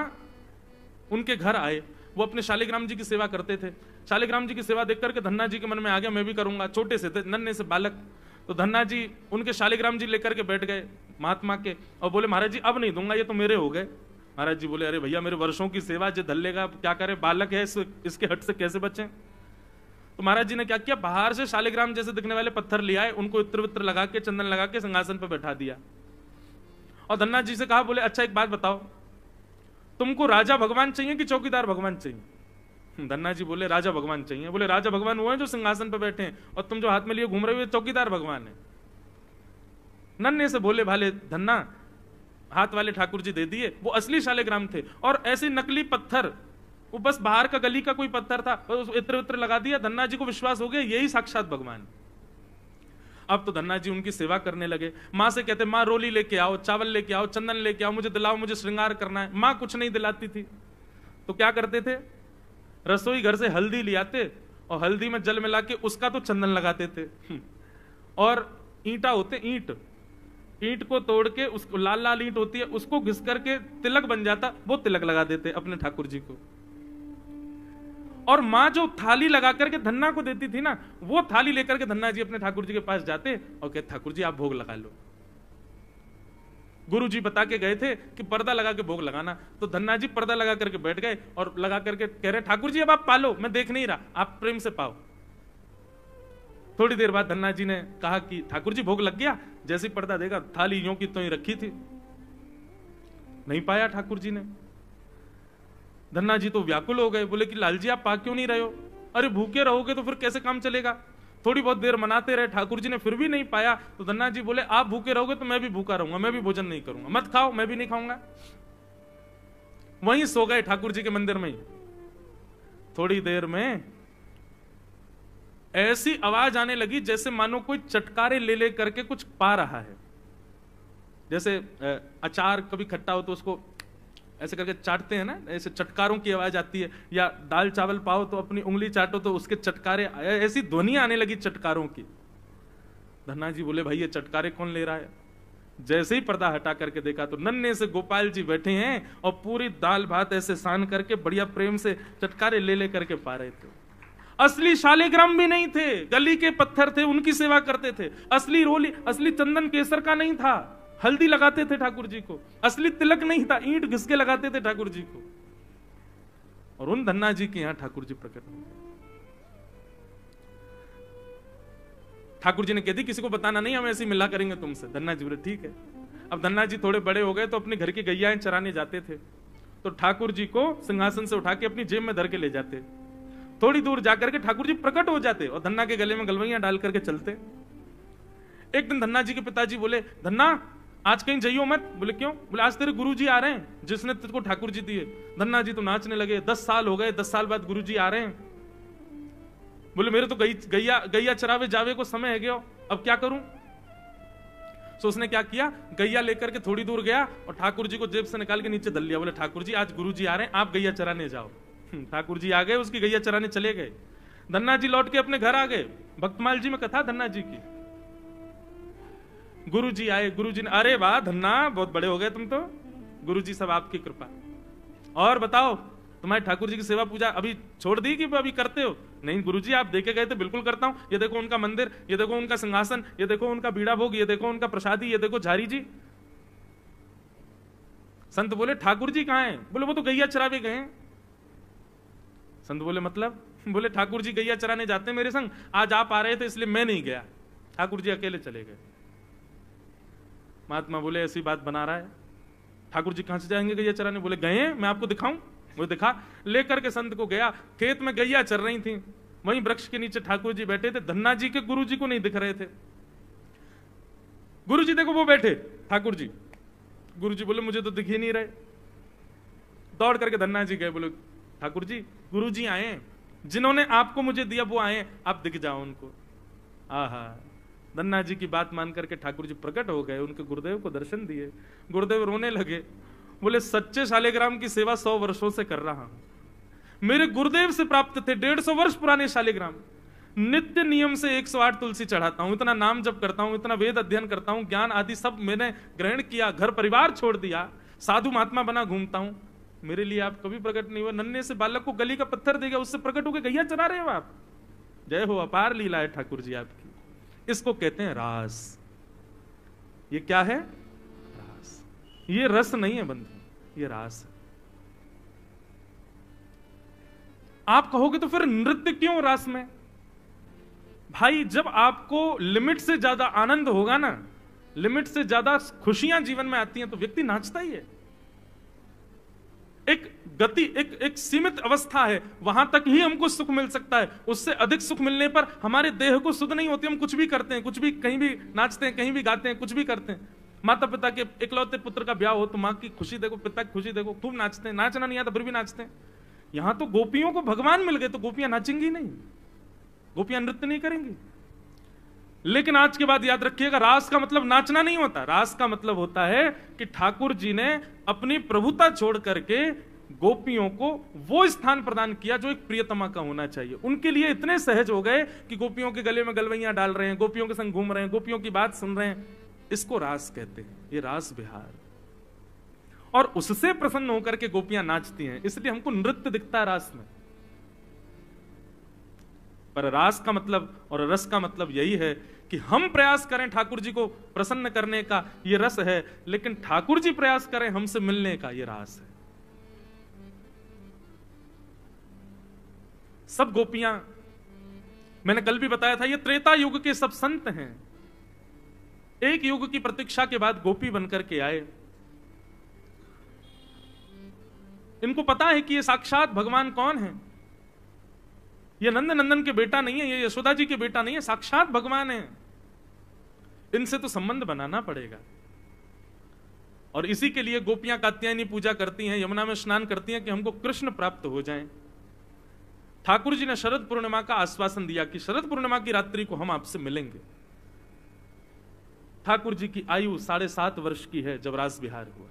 उनके घर आए, वो अपने शालिग्राम जी की सेवा करते थे। शालिग्राम जी की सेवा देख करके धन्ना जी के मन में आ गया मैं भी करूंगा। छोटे से थे, नन्हे से बालक। तो धन्ना जी उनके शालिग्राम जी लेकर के बैठ गए महात्मा के और बोले महाराज जी अब नहीं दूंगा, ये तो मेरे हो गए। महाराज जी बोले अरे भैया मेरे वर्षों की सेवा जो धल्लेगा क्या करे, बालक है, इसके हट से कैसे बचें। तो महाराज जी ने क्या किया, बाहर से शालिग्राम जैसे दिखने वाले पत्थर ले आए, उनको इत्र वित्र लगा के, चंदन लगा के सिंहासन पर बैठा दिया। और धन्ना जी से कहा बोले अच्छा एक बात बताओ, तुमको राजा भगवान चाहिए कि चौकीदार भगवान चाहिए? धन्ना जी बोले राजा भगवान चाहिए। बोले राजा भगवान वो है जो सिंहासन पर बैठे हैं और तुम जो हाथ में लिए घूम रहे हो चौकीदार भगवान है। नन्हे से भोले भाले धन्ना हाथ वाले ठाकुर जी दे दिए, वो असली शालिग्राम थे। और ऐसे नकली पत्थर, वो बस बाहर का गली का कोई पत्थर था, इत्र वित्र लगा दिया। धन्ना जी को विश्वास हो गया यही साक्षात भगवान। अब तो धन्ना जी उनकी सेवा करने लगे। माँ से कहते माँ रोली लेके आओ, चावल लेके आओ, चंदन लेके आओ, मुझे दिलाओ, मुझे श्रृंगार करना है। माँ कुछ नहीं दिलाती थी। तो क्या करते थे, रसोई घर से हल्दी ले आते और हल्दी में जल मिला के उसका तो चंदन लगाते थे। और ईंटा होते, ईंट को तोड़ के उसको, लाल लाल ईंट होती है, उसको घिस करके तिलक बन जाता, वो तिलक लगा देते अपने ठाकुर जी को। और माँ जो थाली लगा करके धन्ना को देती थी ना, वो थाली लेकर के धन्ना जी अपने ठाकुर जी के पास जाते और कहते ठाकुर जी आप भोग लगा लो। गुरु जी बता के गए थे कि पर्दा लगा के भोग लगाना। तो धन्ना जी पर्दा लगा करके बैठ गए और लगा करके कह रहे ठाकुर जी अब आप पालो, मैं देख नहीं रहा, आप प्रेम से पाओ। थोड़ी देर बाद धन्ना जी ने कहा कि ठाकुर जी भोग लग गया। जैसे पर्दा देगा, थाली यूं की तो ही रखी थी, नहीं पाया ठाकुर जी ने। धन्ना जी तो व्याकुल हो गए, बोले कि लाल जी आप पा क्यों नहीं रहे हो? अरे भूखे रहोगे तो फिर कैसे काम चलेगा। थोड़ी बहुत देर मनाते रहे, ठाकुर जी ने फिर भी नहीं पाया। तो धन्ना जी बोले आप भूखे रहोगे तो मैं भी भूखा रहूंगा, मैं भी भोजन नहीं करूंगा, मत खाओ, मैं भी नहीं खाऊंगा। वहीं सो गए ठाकुर जी के मंदिर में ही। थोड़ी देर में ऐसी आवाज आने लगी जैसे मानो कोई चटकारे ले ले करके कुछ पा रहा है। जैसे अचार कभी खट्टा हो तो उसको ऐसे करके चाटते हैं ना, ऐसे चटकारों की आवाज आती है। या दाल चावल पाओ तो अपनी उंगली चाटो तो उसके चटकारे, ऐसी ध्वनि आने लगी चटकारों की। धन्ना जी बोले भाई ये चटकारे कौन ले रहा है? जैसे ही पर्दा हटा करके देखा तो नन्हे से गोपाल जी बैठे हैं और पूरी दाल भात ऐसे सान करके बढ़िया प्रेम से चटकारे ले ले करके पा रहे थे। असली शालिग्राम भी नहीं थे, गली के पत्थर थे, उनकी सेवा करते थे। असली रोली, असली चंदन केसर का नहीं था, हल्दी लगाते थे ठाकुर जी को, असली तिलक नहीं था, ईंट घिस के लगाते थे ठाकुर जी को। और उन धन्ना जी के यहां ठाकुर जी प्रकट हो गए। ठाकुर जी ने कह दी किसी को बताना नहीं, हम ऐसे मिला करेंगे तुमसे। धन्ना जी बोले ठीक है। अब धन्ना जी थोड़े बड़े हो गए तो अपने घर की गैयाएं चराने जाते थे, तो ठाकुर जी को सिंहासन से उठा के अपनी जेब में धर के ले जाते। थोड़ी दूर जाकर के ठाकुर जी प्रकट हो जाते और धन्ना के गले में गलवैयां डाल करके चलते। एक दिन धन्ना जी के पिताजी बोले, धन्ना आज कहीं जाइयो मत। बोले क्यों? बोले आज तेरे गुरुजी आ रहे हैं जिसने तुझको ठाकुर जी दिए। धन्ना जी तो नाचने लगे। 10 साल हो गए, 10 साल बाद गुरुजी आ रहे हैं। बोले मेरे तो गैया चरावे जावे को समय है गया, अब क्या करूं? तो उसने क्या किया, गैया लेकर के थोड़ी दूर गया और ठाकुर जी को जेब से निकाल के नीचे धर लिया। बोले ठाकुर जी आज गुरुजी आ रहे हैं, आप गैया चराने जाओ। ठाकुर जी आ गए, उसकी गैया चराने चले गए। धन्ना जी लौट के अपने घर आ गए। भक्तमाल जी में कथा धन्ना जी की। गुरु जी आए, गुरु जी ने, अरे वाह धन्ना बहुत बड़े हो गए तुम तो। गुरु जी सब आपकी कृपा। और बताओ तुम्हारे ठाकुर जी की सेवा पूजा अभी छोड़ दी कि अभी करते हो? नहीं गुरुजी आप देखे गए थे, बिल्कुल करता हूं। ये देखो उनका मंदिर, ये देखो उनका सिंहासन, ये देखो उनका बीड़ा भोग, ये देखो उनका प्रसादी, ये देखो झारी जी। संत बोले ठाकुर जी कहां हैं? बोले वो तो गैया चरावे गए हैं। संत बोले मतलब? बोले ठाकुर जी गैया चराने जाते हैं मेरे संग, आज आप आ रहे थे इसलिए मैं नहीं गया, ठाकुर जी अकेले चले गए। महात्मा बोले ऐसी बात बना रहा है, ठाकुर जी कहां से जाएंगे गैया चराने? बोले गए हैं, मैं आपको दिखाऊं। वो दिखा, लेकर के संत को गया। खेत में गैया चर रही थी, वहीं वृक्ष के नीचे ठाकुर जी बैठे थे। धन्ना जी के गुरु जी को नहीं दिख रहे थे। गुरु जी देखो वो बैठे ठाकुर जी। गुरु जी बोले मुझे तो दिख ही नहीं रहे। दौड़ करके धन्ना जी गए, बोले ठाकुर जी गुरु जी आए, जिन्होंने आपको मुझे दिया वो आए, आप दिख जाओ उनको। आहा, धन्ना जी की बात मान करके ठाकुर जी प्रकट हो गए, उनके गुरुदेव को दर्शन दिए। गुरुदेव रोने लगे, बोले सच्चे शालिग्राम की सेवा 100 वर्षों से कर रहा हूं। मेरे गुरुदेव से प्राप्त थे 150 वर्ष पुराने शालिग्राम। नित्य नियम से 108 तुलसी चढ़ाता हूं, इतना नाम जप करता हूं, इतना वेद अध्ययन करता हूं, ज्ञान आदि सब मैंने ग्रहण किया, घर परिवार छोड़ दिया, साधु महात्मा बना घूमता हूं। मेरे लिए आप कभी प्रकट नहीं हुआ। नन्हे से बालक को गली का पत्थर देगा, उससे प्रकट होकर गैया चरा रहे हो आप। जय हो, अपार लीला है ठाकुर जी आपकी। इसको कहते हैं रास। ये क्या है? रास। ये रस नहीं है बंधु, ये रास है। आप कहोगे तो फिर नृत्य क्यों रास में? भाई जब आपको लिमिट से ज्यादा आनंद होगा ना, लिमिट से ज्यादा खुशियां जीवन में आती हैं, तो व्यक्ति नाचता ही है। एक गति, एक सीमित अवस्था है, वहां तक ही हमको सुख मिल सकता है। उससे अधिक सुख मिलने पर हमारे देह को सुध नहीं होती। हम कुछ भी करते हैं, कुछ भी, कहीं भी नाचते हैं, कहीं भी गाते हैं, कुछ भी करते हैं। माता पिता के इकलौते पुत्र का ब्याह हो तो माँ की खुशी देखो, पिता की खुशी देखो, खूब नाचते हैं। नाचना नहीं आता फिर भी नाचते हैं। यहां तो गोपियों को भगवान मिल गए तो गोपियां नाचेंगी नहीं, गोपियां नृत्य नहीं करेंगी। लेकिन आज के बाद याद रखिएगा, रास का मतलब नाचना नहीं होता। रास का मतलब होता है कि ठाकुर जी ने अपनी प्रभुता छोड़ करके गोपियों को वो स्थान प्रदान किया जो एक प्रियतमा का होना चाहिए। उनके लिए इतने सहज हो गए कि गोपियों के गले में गलवैयां डाल रहे हैं, गोपियों के संग घूम रहे हैं, गोपियों की बात सुन रहे हैं। इसको रास कहते हैं, ये रास विहार। और उससे प्रसन्न होकर के गोपियां नाचती हैं, इसलिए हमको नृत्य दिखता है रास में। पर रास का मतलब और रस का मतलब यही है कि हम प्रयास करें ठाकुर जी को प्रसन्न करने का, ये रस है। लेकिन ठाकुर जी प्रयास करें हमसे मिलने का, ये रास है। सब गोपियां, मैंने कल भी बताया था, ये त्रेता युग के सब संत हैं। एक युग की प्रतीक्षा के बाद गोपी बनकर के आए। इनको पता है कि ये साक्षात भगवान कौन है। ये नंद नंदन के बेटा नहीं है, ये यशोदा जी के बेटा नहीं है, साक्षात भगवान है। इनसे तो संबंध बनाना पड़ेगा। और इसी के लिए गोपियां कात्यायनी पूजा करती हैं, यमुना में स्नान करती हैं कि हमको कृष्ण प्राप्त हो जाएं। ठाकुर जी ने शरद पूर्णिमा का आश्वासन दिया कि शरद पूर्णिमा की रात्रि को हम आपसे मिलेंगे। ठाकुर जी की आयु 7.5 वर्ष की है जब रास विहार हुआ।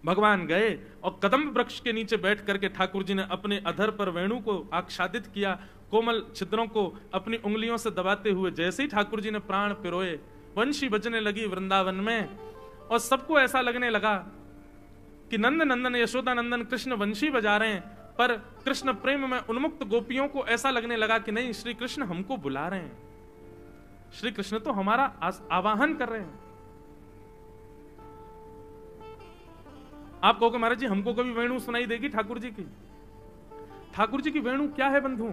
भगवान गए और कदम्ब वृक्ष के नीचे बैठ करके ठाकुर जी ने अपने अधर पर वेणु को आच्छादित किया, कोमल छिद्रों को अपनी उंगलियों से दबाते हुए। जैसे ही ठाकुर जी ने प्राण पिरोए, वंशी बजने लगी वृंदावन में, और सबको ऐसा लगने लगा कि नंद नंदन यशोदा नंदन कृष्ण वंशी बजा रहे हैं। पर कृष्ण प्रेम में उन्मुक्त गोपियों को ऐसा लगने लगा कि नहीं, श्री कृष्ण हमको बुला रहे हैं, श्री कृष्ण तो हमारा आवाहन कर रहे हैं। आप कहोगे महाराज जी हमको कभी वेणु सुनाई देगी ठाकुर जी की? ठाकुर जी की वेणु क्या है बंधुओं?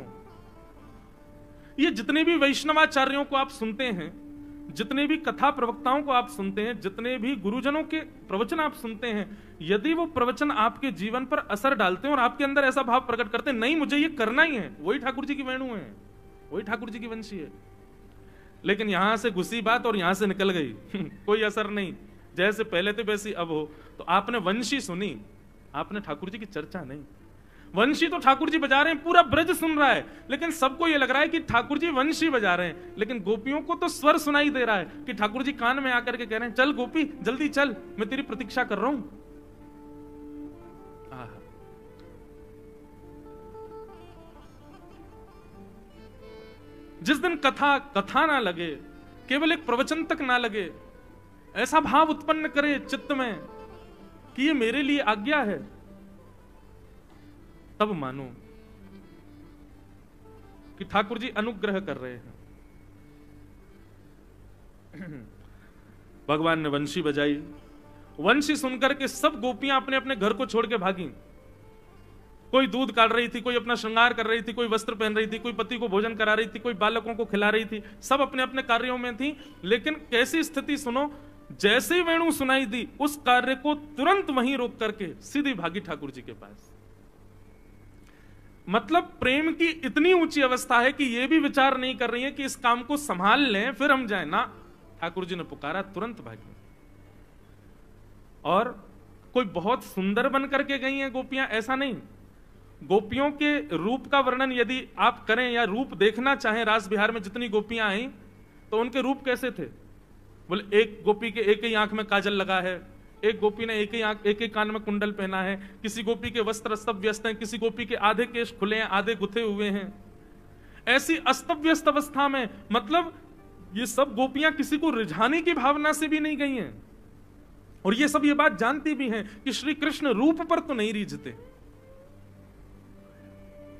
ये जितने भी वैष्णवाचार्यों को आप सुनते हैं, जितने भी कथा प्रवक्ताओं को आप सुनते हैं, जितने भी गुरुजनों के प्रवचन आप सुनते हैं, यदि वो प्रवचन आपके जीवन पर असर डालते हैं और आपके अंदर ऐसा भाव प्रकट करते हैं, नहीं मुझे ये करना ही है, वही ठाकुर जी की वेणु है, वही ठाकुर जी की वंशी है। लेकिन यहां से घुसी बात और यहां से निकल गई कोई असर नहीं, जैसे पहले थे वैसी अब हो। तो आपने वंशी सुनी, आपने ठाकुर जी की चर्चा नहीं। वंशी तो ठाकुर जी बजा रहे हैं, पूरा ब्रज सुन रहा है, लेकिन सबको यह लग रहा है कि ठाकुर जी वंशी बजा रहे हैं, लेकिन गोपियों को तो स्वर सुनाई दे रहा है कि ठाकुर जी कान में आकर के कह रहे हैं चल गोपी जल्दी चल, मैं तेरी प्रतीक्षा कर रहा हूं। जिस दिन कथा ना लगे, केवल एक प्रवचन तक ना लगे, ऐसा भाव उत्पन्न करे चित्त में कि ये मेरे लिए आज्ञा है, तब मानो कि ठाकुर जी अनुग्रह कर रहे हैं। भगवान ने वंशी बजाई, वंशी सुनकर के सब गोपियां अपने अपने घर को छोड़ के भागी। कोई दूध काट रही थी, कोई अपना श्रृंगार कर रही थी, कोई वस्त्र पहन रही थी, कोई पति को भोजन करा रही थी, कोई बालकों को खिला रही थी, सब अपने अपने कार्यों में थी। लेकिन कैसी स्थिति सुनो, जैसे ही वेणु सुनाई दी, उस कार्य को तुरंत वहीं रोक करके सीधी भागी ठाकुर जी के पास। मतलब प्रेम की इतनी ऊंची अवस्था है कि यह भी विचार नहीं कर रही है कि इस काम को संभाल लें फिर हम जाएं ना, ठाकुर जी ने पुकारा, तुरंत भागी। और कोई बहुत सुंदर बन करके गई हैं गोपियां, ऐसा नहीं। गोपियों के रूप का वर्णन यदि आप करें या रूप देखना चाहें, रास बिहार में जितनी गोपियां आई तो उनके रूप कैसे थे? बोले एक गोपी के एक ही आंख में काजल लगा है, एक गोपी ने एक ही कान में कुंडल पहना है, किसी गोपी के वस्त्र अस्त व्यस्त हैं, किसी गोपी के आधे केश खुले हैं, आधे गुथे हुए हैं। ऐसी अस्त व्यस्त अवस्था में, मतलब ये सब गोपियां किसी को रिझाने की भावना से भी नहीं गई हैं, और ये सब ये बात जानती भी हैं कि श्री कृष्ण रूप पर तो नहीं रीझते।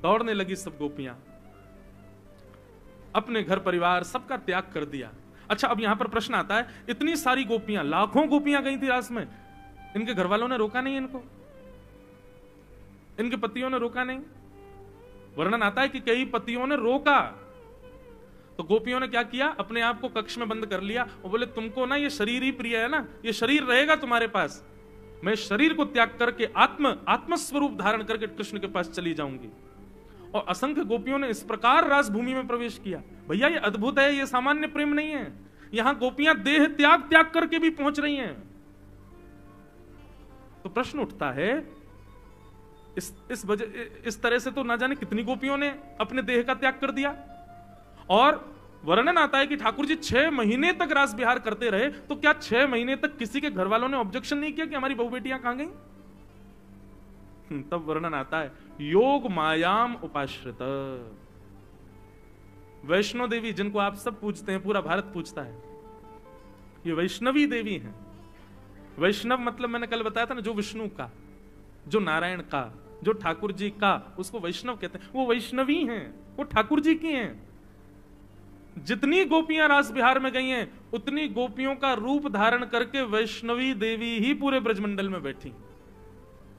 दौड़ने लगी सब गोपियां, अपने घर परिवार सबका त्याग कर दिया। अच्छा, अब यहां पर प्रश्न आता है, इतनी सारी गोपियां, लाखों गोपियां गई थी रास में, इनके घर वालों ने रोका नहीं इनको? इनके पतियों ने रोका नहीं? वर्णन आता है कि कई पतियों ने रोका, तो गोपियों ने क्या किया, अपने आप को कक्ष में बंद कर लिया और बोले तुमको ना ये शरीर ही प्रिय है ना, ये शरीर रहेगा तुम्हारे पास, मैं शरीर को त्याग करके आत्मस्वरूप धारण करके कृष्ण के पास चली जाऊंगी। और असंख्य गोपियों ने इस प्रकार रासभूमि में प्रवेश किया। भैया ये अद्भुत है, ये सामान्य प्रेम नहीं है। यहां गोपियां देह त्याग करके भी पहुंच रही हैं। तो प्रश्न उठता है, इस तरह से तो ना जाने कितनी गोपियों ने अपने देह का त्याग कर दिया। और वर्णन आता है कि ठाकुर जी 6 महीने तक रास विहार करते रहे, तो क्या 6 महीने तक किसी के घर वालों ने ऑब्जेक्शन नहीं किया कि हमारी बहु बेटियां कहां गई? तब वर्णन आता है, योग मायाम उपाश्रित। वैष्णो देवी, जिनको आप सब पूजते हैं, पूरा भारत पूजता है, ये वैष्णवी देवी हैं। वैष्णव मतलब मैंने कल बताया था ना, जो विष्णु का, जो नारायण का, जो ठाकुर जी का, उसको वैष्णव कहते हैं। वो वैष्णवी हैं, वो ठाकुर जी की हैं। जितनी गोपियां रास बिहार में गई हैं, उतनी गोपियों का रूप धारण करके वैष्णवी देवी ही पूरे ब्रजमंडल में बैठी।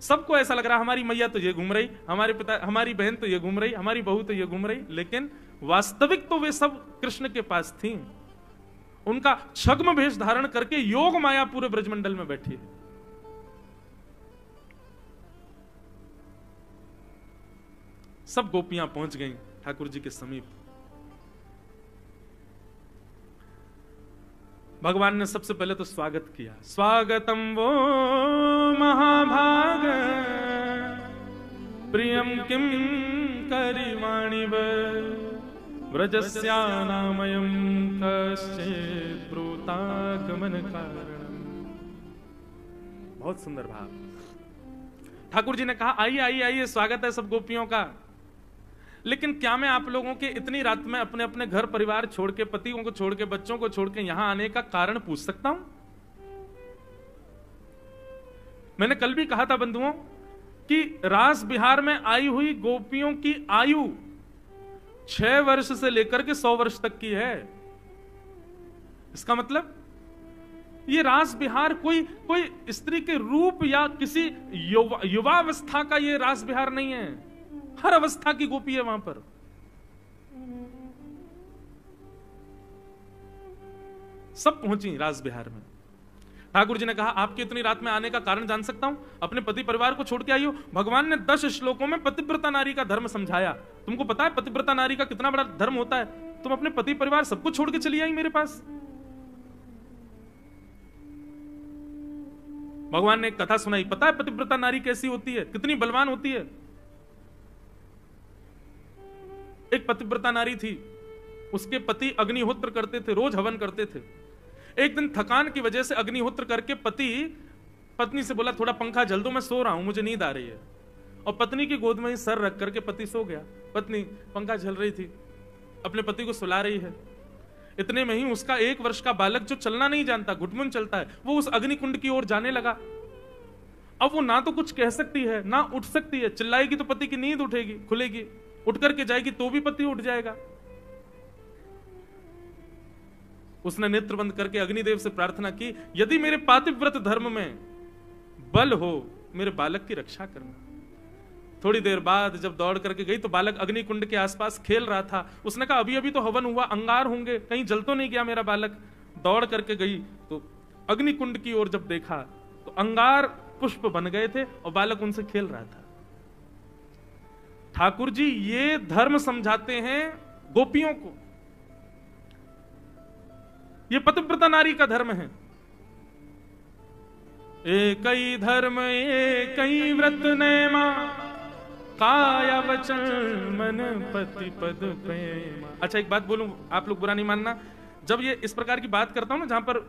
सबको ऐसा लग रहा हमारी मैया तो ये घूम रही, हमारे पिता, हमारी बहन तो ये घूम रही, हमारी बहू तो ये घूम रही, लेकिन वास्तविक तो वे सब कृष्ण के पास थी। उनका छद्म भेष धारण करके योग माया पूरे ब्रजमंडल में बैठी है। सब गोपियां पहुंच गईं ठाकुर जी के समीप। भगवान ने सबसे पहले तो स्वागत किया, स्वागतम वो महाभाग प्रियम किम करिवाणि व्रजस्यानामयं कश्चित् ब्रूतागमन कारणम्। बहुत सुंदर भाव। ठाकुर जी ने कहा आइए आइए आइए, स्वागत है सब गोपियों का। लेकिन क्या मैं आप लोगों के इतनी रात में अपने अपने घर परिवार छोड़ के, पतियों को छोड़ के, बच्चों को छोड़ के यहां आने का कारण पूछ सकता हूं? मैंने कल भी कहा था बंधुओं कि रास बिहार में आई हुई गोपियों की आयु 6 वर्ष से लेकर के 100 वर्ष तक की है। इसका मतलब ये रास विहार कोई कोई स्त्री के रूप या किसी युवावस्था का ये रास विहार नहीं है, हर अवस्था की गोपी है वहां पर। सब पहुंची रास विहार में। ठाकुर जी ने कहा आपके इतनी रात में आने का कारण जान सकता हूं? अपने पति परिवार को छोड़ के आई हो। भगवान ने 10 श्लोकों में पतिव्रता नारी का धर्म समझाया। तुमको पता है पतिव्रता नारी का कितना बड़ा धर्म होता है? तुम अपने पति परिवार सबको छोड़ के चली आई मेरे पास। भगवान ने एक कथा सुनाई। पता है पतिव्रता नारी कैसी होती है, कितनी बलवान होती है? एक पतिव्रता नारी थी, उसके पति अग्निहोत्र करते थे, रोज हवन करते थे। एक दिन थकान की वजह से अग्निहोत्र करके पति पत्नी से बोला थोड़ा पंखा जल दो, मैं सो रहा हूं, मुझे नींद आ रही है। और पत्नी की गोद में ही सर रख करके पति सो गया। पत्नी पंखा झल रही थी, अपने पति को सुला रही है। इतने में ही उसका 1 वर्ष का बालक जो चलना नहीं जानता, घुटमुन चलता है, वो उस अग्निकुंड की ओर जाने लगा। अब वो ना तो कुछ कह सकती है ना उठ सकती है। चिल्लाएगी तो पति की नींद उठेगी, खुलेगी, उठ करके जाएगी तो भी पति उठ जाएगा। उसने नेत्र बंद करके अग्निदेव से प्रार्थना की, यदि मेरे पातिव्रत धर्म में बल हो, मेरे बालक की रक्षा करना। थोड़ी देर बाद जब दौड़ करके गई तो बालक अग्निकुंड के आसपास खेल रहा था। उसने कहा अभी अभी तो हवन हुआ, अंगार होंगे, कहीं जल तो नहीं गया मेरा बालक। दौड़ करके गई तो अग्निकुंड की ओर जब देखा तो अंगार पुष्प बन गए थे और बालक उनसे खेल रहा था। ठाकुर जी ये धर्म समझाते हैं गोपियों को। ये पतिव्रता नारी का धर्म है। एक ही धर्म एक ही व्रत नेमा, काया वचन मन पति पद प्रेमा। अच्छा एक बात बोलूं, आप लोग बुरा नहीं मानना, जब ये इस प्रकार की बात करता हूं ना जहां पर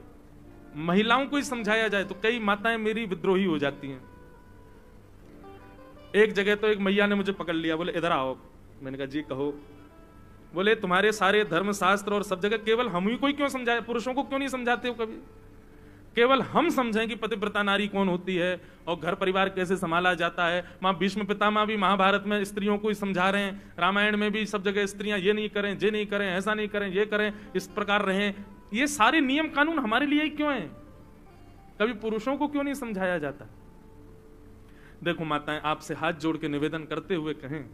महिलाओं को ही समझाया जाए तो कई माताएं मेरी विद्रोही हो जाती हैं। एक जगह तो एक मैया ने मुझे पकड़ लिया, बोले इधर आओ। मैंने कहा जी कहो। बोले तुम्हारे सारे धर्म शास्त्र और सब जगह केवल हम ही कोई क्यों समझाए, पुरुषों को क्यों नहीं समझाते हो कभी? केवल हम समझें कि पतिव्रता नारी कौन होती है और घर परिवार कैसे संभाला जाता है। मां भीष्म पितामह भी महाभारत में स्त्रियों को ही समझा रहे हैं, रामायण में भी सब जगह स्त्रियां ये नहीं करें, ये नहीं करें, ऐसा नहीं करें, ये करें, इस प्रकार रहें। ये सारे नियम कानून हमारे लिए ही क्यों हैं? कभी पुरुषों को क्यों नहीं समझाया जाता? देखो माताएं, आपसे हाथ जोड़ के निवेदन करते हुए कहें,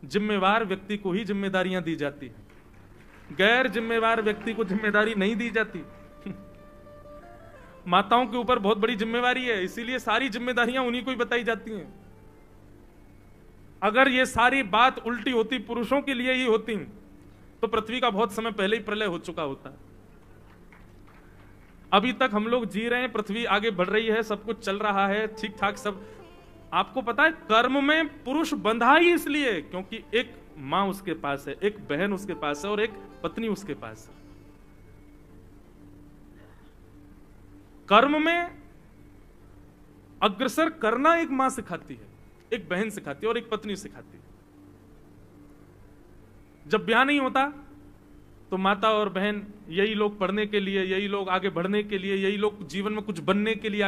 जिम्मेवार व्यक्ति को ही जिम्मेदारियां दी जाती है, गैर जिम्मेवार व्यक्ति को जिम्मेदारी नहीं दी जाती। माताओं के ऊपर बहुत बड़ी जिम्मेवारी है, इसीलिए सारी जिम्मेदारियां उन्हीं को ही बताई जाती हैं। अगर ये सारी बात उल्टी होती, पुरुषों के लिए ही होती, तो पृथ्वी का बहुत समय पहले ही प्रलय हो चुका होता। अभी तक हम लोग जी रहे हैं, पृथ्वी आगे बढ़ रही है, सब कुछ चल रहा है ठीक ठाक सब। आपको पता है कर्म में पुरुष बंधा ही इसलिए क्योंकि एक मां उसके पास है, एक बहन उसके पास है और एक पत्नी उसके पास है। कर्म में अग्रसर करना एक मां सिखाती है, एक बहन सिखाती है और एक पत्नी सिखाती है। जब ब्याह नहीं होता तो माता और बहन, यही लोग पढ़ने के लिए, यही लोग आगे बढ़ने के लिए, यही लोग जीवन में कुछ बनने के लिए